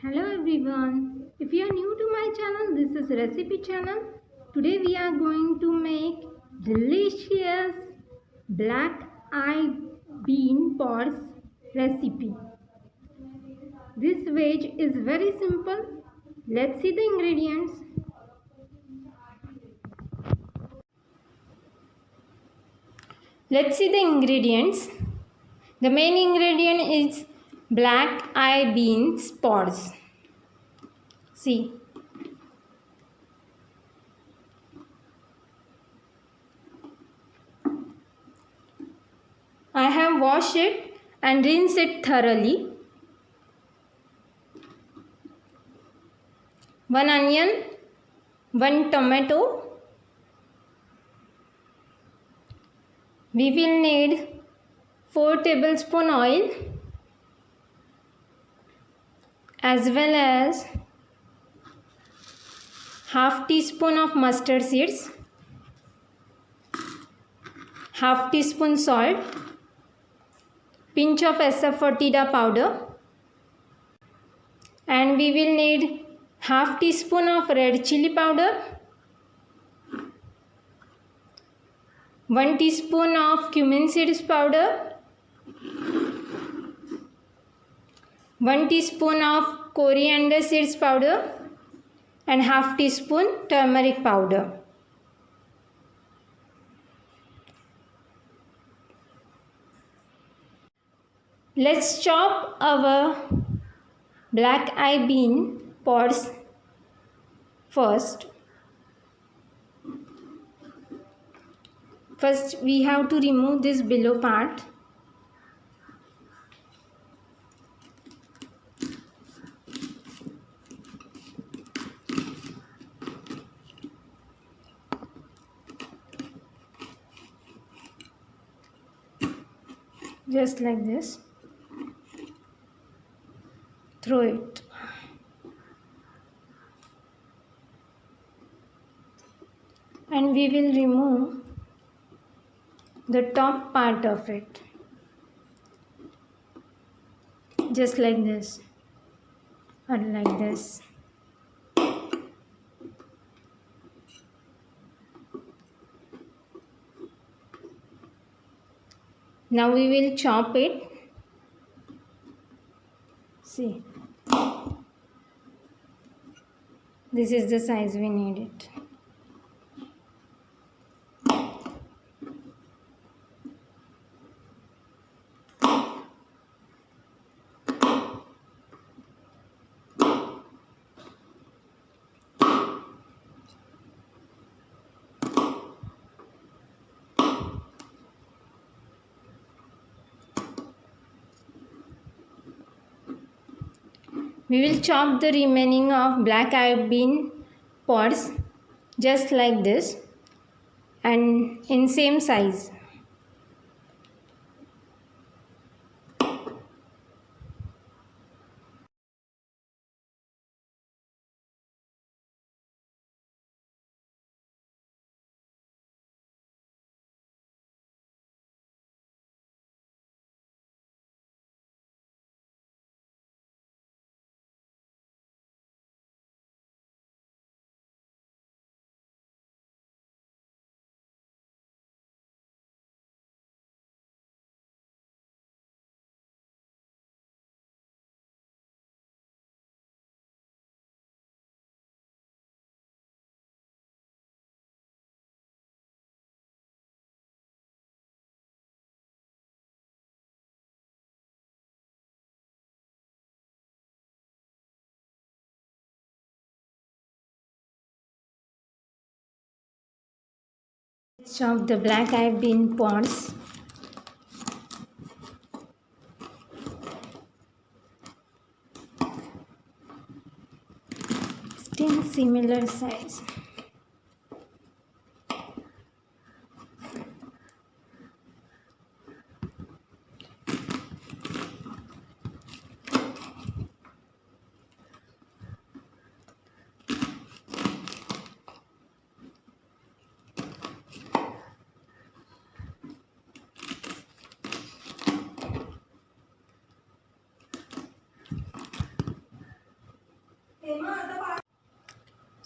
Hello everyone. If you are new to my channel, this is recipe channel. Today we are going to make delicious black eyed bean pods recipe. This veg is very simple. Let's see the ingredients. Let's see the ingredients. The main ingredient is black eye beans pods. See. I have washed it and rinsed it thoroughly. 1 onion, 1 tomato. We will need 4 tablespoon oil as well as half teaspoon of mustard seeds, half teaspoon salt, pinch of asafoetida powder, and we will need half teaspoon of red chilli powder, 1 teaspoon of cumin seeds powder, 1 teaspoon of coriander seeds powder, and half teaspoon turmeric powder. Let's chop our black eye bean pods first. First we have to remove this below part. Just like this. Throw it. And we will remove the top part of it. Just like this. Or like this. Now we will chop it. See. This is the size we need it. We will chop the remaining of black eye bean pods just like this and in same size. Chop the black eye bean pods. Still similar size.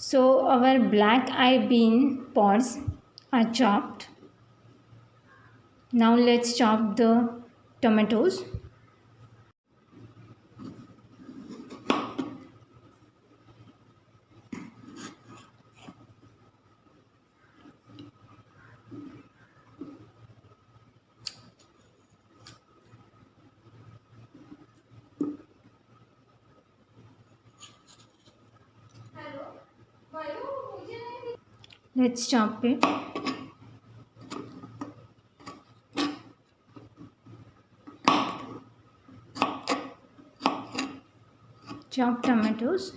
So our black eye bean pods are chopped. Now let's chop the tomatoes. Let's chop it. Chop tomatoes.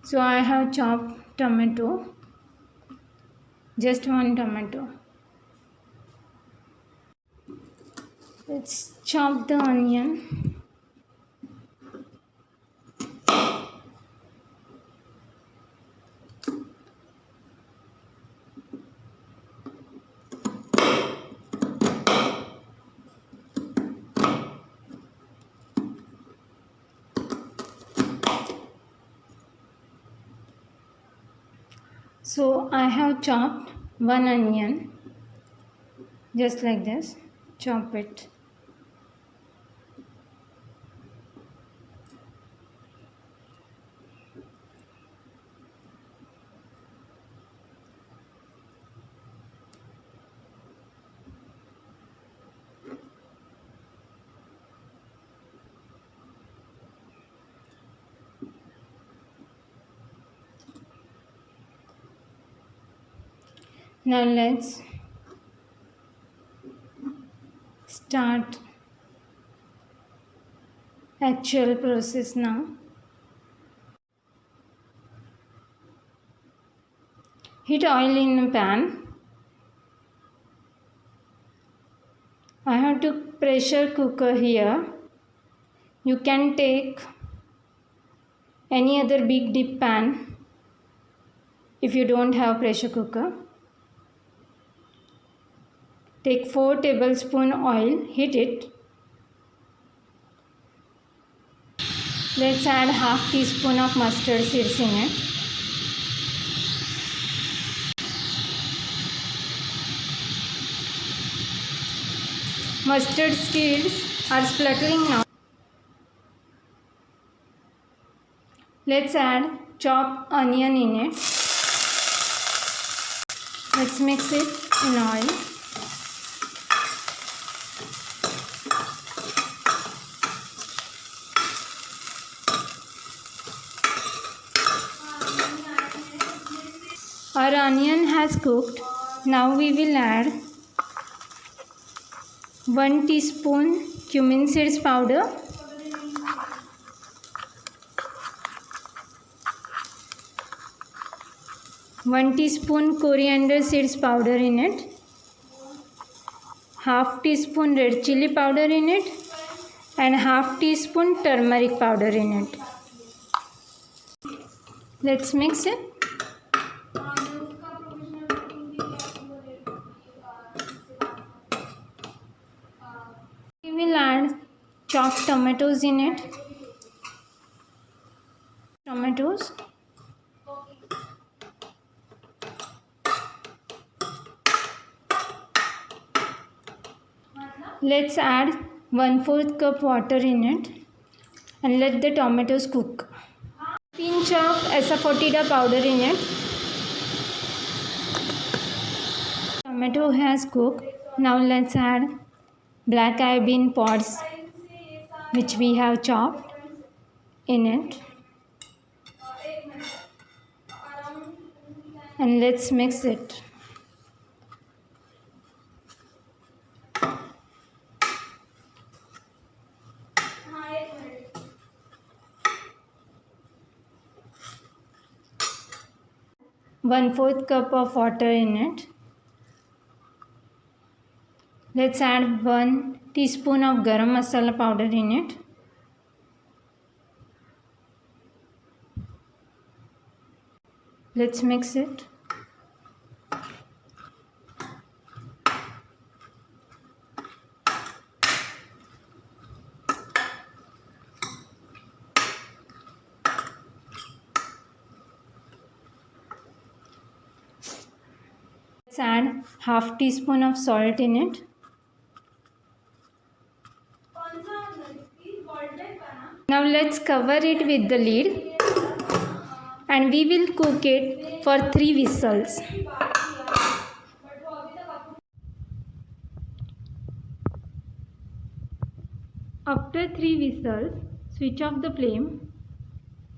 So I have chopped tomato, just one tomato. Let's chop the onion. So I have chopped one onion, just like this. Chop it. Now let's start actual process now. Heat oil in a pan. I have to pressure cooker here. You can take any other big deep pan if you don't have pressure cooker. Take 4 tablespoon oil, heat it. Let's add half teaspoon of mustard seeds in it. Mustard seeds are spluttering now. Let's add chopped onion in it. Let's mix it in oil. Our onion has cooked. Now we will add 1 teaspoon cumin seeds powder, 1 teaspoon coriander seeds powder in it, half teaspoon red chilli powder in it, and half teaspoon turmeric powder in it. Let's mix it. We will add chopped tomatoes in it. Tomatoes. Let's add 1/4 cup water in it and let the tomatoes cook. Pinch of asafoetida powder in it. Tomato has cooked. Now let's add black eye bean pods which we have chopped in it. and let's mix it. One-fourth cup of water in it. Let's add 1 teaspoon of garam masala powder in it. Let's mix it. Let's add half teaspoon of salt in it. Now let's cover it with the lid and we will cook it for 3 whistles. After 3 whistles, switch off the flame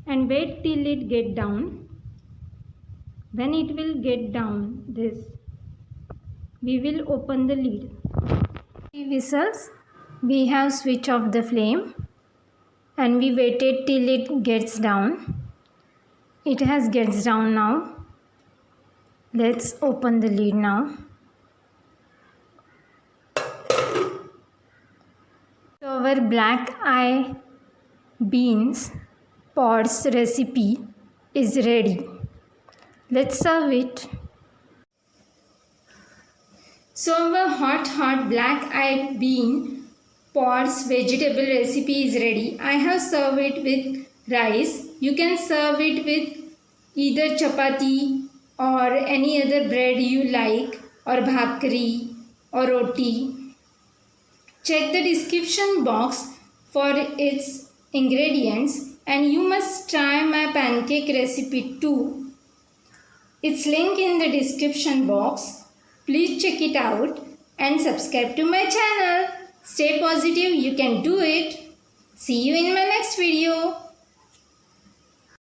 and wait till it get down. When it will get down this, we will open the lid. 3 whistles, we have switched off the flame and we waited till it gets down. It has gets down now. Let's open the lid now. So our black eye beans pods recipe is ready. Let's serve it. So our hot black eye bean pods vegetable recipe is ready. I have served it with rice. You can serve it with either chapati or any other bread you like, or bhakri or roti. Check the description box for its ingredients and you must try my pancake recipe too. Its link in the description box. Please check it out and subscribe to my channel. Stay positive, you can do it. See you in my next video.